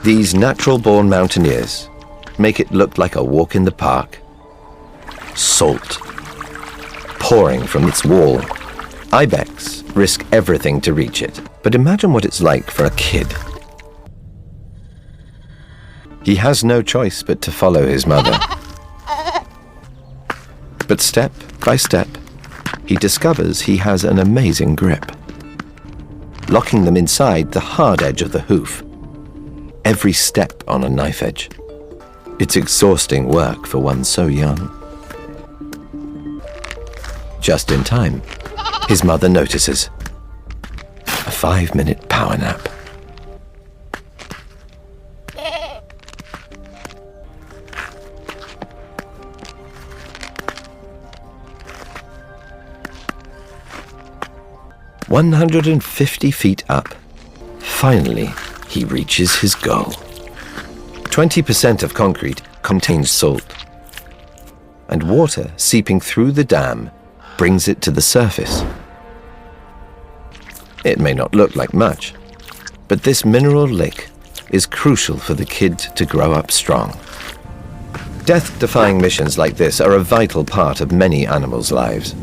These natural-born mountaineers make it look like a walk in the park. Salt pouring from its wall. Ibex risk everything to reach it, but imagine what it's like for a kid. He has no choice but to follow his mother. But step by step, he discovers he has an amazing grip, locking them inside the hard edge of the hoof. Every step on a knife edge. It's exhausting work for one so young. Just in time, his mother notices. A 5-minute power nap. "150 feet up. Finally, he reaches his goal. 20% of concrete contains salt, and water seeping through the dam brings it to the surface. It may not look like much, but this mineral lick is crucial for the kid to grow up strong. Death-defying missions like this are a vital part of many animals' lives.